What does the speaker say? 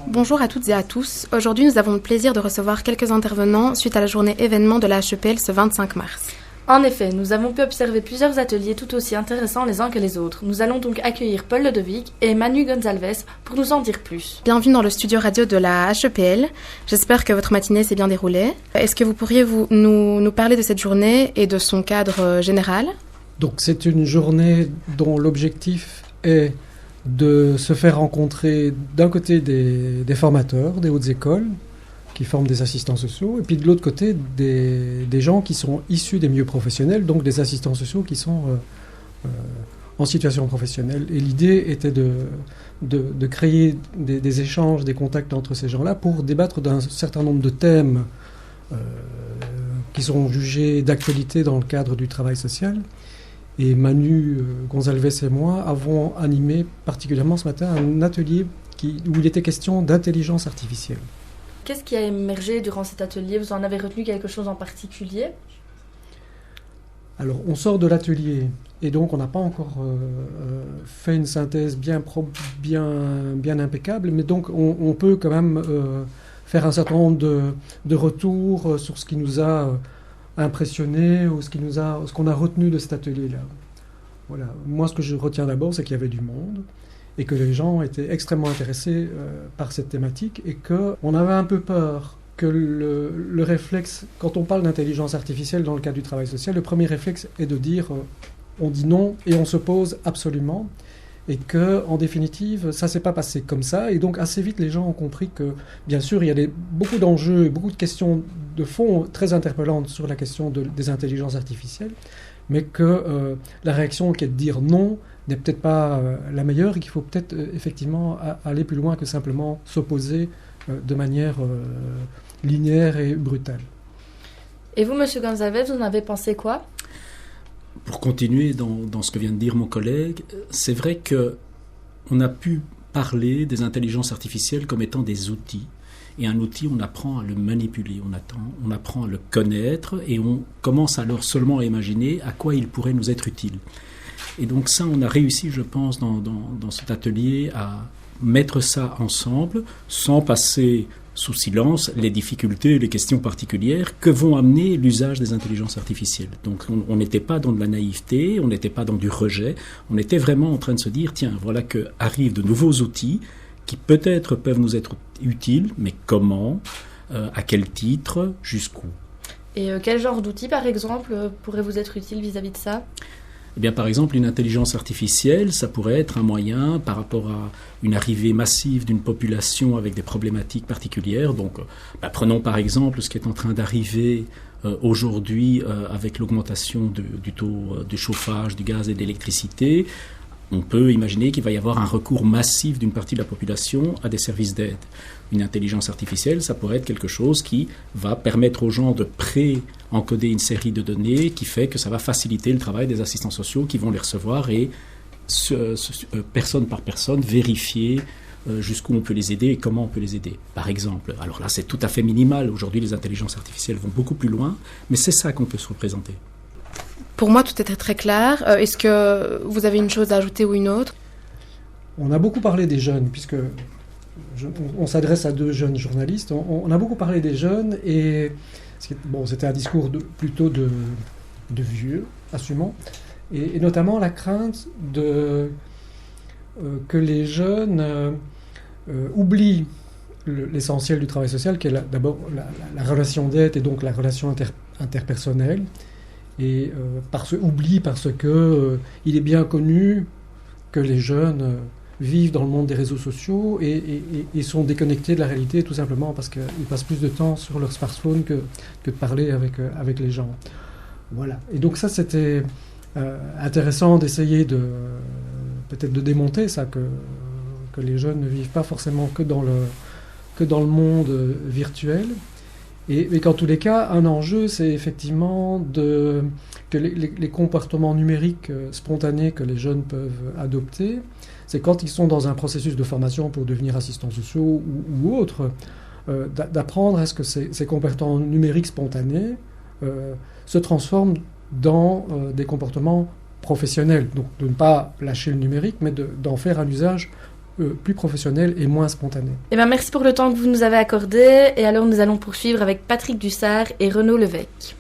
Bonjour à toutes et à tous. Aujourd'hui, nous avons le plaisir de recevoir quelques intervenants suite à la journée événement de la HEPL ce 25 mars. En effet, nous avons pu observer plusieurs ateliers tout aussi intéressants les uns que les autres. Nous allons donc accueillir Paul Ludovic et Manu Gonzalez pour nous en dire plus. Bienvenue dans le studio radio de la HEPL. J'espère que votre matinée s'est bien déroulée. Est-ce que vous pourriez nous parler de cette journée et de son cadre général ? Donc c'est une journée dont l'objectif est de se faire rencontrer d'un côté des formateurs des hautes écoles qui forment des assistants sociaux, et puis de l'autre côté des gens qui sont issus des milieux professionnels, donc des assistants sociaux qui sont en situation professionnelle. Et l'idée était de créer des échanges, des contacts entre ces gens-là pour débattre d'un certain nombre de thèmes qui sont jugés d'actualité dans le cadre du travail social. Et Manu Gonzalez et moi avons animé particulièrement ce matin un atelier où il était question d'intelligence artificielle. Qu'est-ce qui a émergé durant cet atelier ? Vous en avez retenu quelque chose en particulier ? Alors, on sort de l'atelier et donc on n'a pas encore fait une synthèse bien impeccable, mais donc on peut quand même faire un certain nombre de retours sur ce qui nous a impressionné ou ce qu'on a retenu de cet atelier-là. Voilà. Moi, ce que je retiens d'abord, c'est qu'il y avait du monde et que les gens étaient extrêmement intéressés par cette thématique et qu'on avait un peu peur que le réflexe, quand on parle d'intelligence artificielle dans le cadre du travail social, le premier réflexe est de dire on dit non et on s'oppose absolument, et que en définitive ça s'est pas passé comme ça, et donc assez vite les gens ont compris que bien sûr il y a beaucoup d'enjeux, beaucoup de questions de fond très interpellantes sur la question des intelligences artificielles, mais que la réaction qui est de dire non n'est peut-être pas la meilleure, et qu'il faut peut-être effectivement aller plus loin que simplement s'opposer de manière linéaire et brutale. Et vous, Monsieur Gonzalez, vous en avez pensé quoi ? Pour continuer dans ce que vient de dire mon collègue, c'est vrai qu'on a pu parler des intelligences artificielles comme étant des outils. Et un outil, on apprend à le manipuler, on apprend à le connaître, et on commence alors seulement à imaginer à quoi il pourrait nous être utile. Et donc ça, on a réussi, je pense, dans cet atelier à mettre ça ensemble, sans passer sous silence les difficultés, les questions particulières que vont amener l'usage des intelligences artificielles. Donc on n'était pas dans de la naïveté, on n'était pas dans du rejet, on était vraiment en train de se dire, tiens, voilà que arrivent de nouveaux outils qui peut-être peuvent nous être utiles, mais comment, à quel titre, jusqu'où. Et quel genre d'outils, par exemple, pourrait vous être utile vis-à-vis de ça ? Eh bien, par exemple, une intelligence artificielle, ça pourrait être un moyen par rapport à une arrivée massive d'une population avec des problématiques particulières. Donc, prenons par exemple ce qui est en train d'arriver aujourd'hui avec l'augmentation du taux de chauffage, du gaz et de l'électricité. On peut imaginer qu'il va y avoir un recours massif d'une partie de la population à des services d'aide. Une intelligence artificielle, ça pourrait être quelque chose qui va permettre aux gens de pré-encoder une série de données qui fait que ça va faciliter le travail des assistants sociaux qui vont les recevoir et personne par personne vérifier jusqu'où on peut les aider et comment on peut les aider. Par exemple, alors là c'est tout à fait minimal. Aujourd'hui les intelligences artificielles vont beaucoup plus loin, mais c'est ça qu'on peut se représenter. Pour moi, tout était très clair. Est-ce que vous avez une chose à ajouter ou une autre ? On a beaucoup parlé des jeunes, puisque on s'adresse à deux jeunes journalistes. On a beaucoup parlé des jeunes, et c'était un discours plutôt de vieux, assumant, et notamment la crainte que les jeunes oublient l'essentiel du travail social, qui est d'abord la relation d'aide et donc la relation interpersonnelle. Et oublie parce que il est bien connu que les jeunes vivent dans le monde des réseaux sociaux et sont déconnectés de la réalité tout simplement parce qu'ils passent plus de temps sur leur smartphone que de parler avec les gens. Voilà. Et donc ça, c'était intéressant d'essayer peut-être de démonter ça, que les jeunes ne vivent pas forcément que dans le monde virtuel. Et qu'en tous les cas, un enjeu, c'est effectivement que les comportements numériques spontanés que les jeunes peuvent adopter, c'est quand ils sont dans un processus de formation pour devenir assistants sociaux ou autres, d'apprendre à ce que ces comportements numériques spontanés se transforment dans des comportements professionnels. Donc de ne pas lâcher le numérique, mais d'en faire un usage plus professionnelle et moins spontanée. Eh ben, merci pour le temps que vous nous avez accordé. Et alors, nous allons poursuivre avec Patrick Dussard et Renaud Levesque.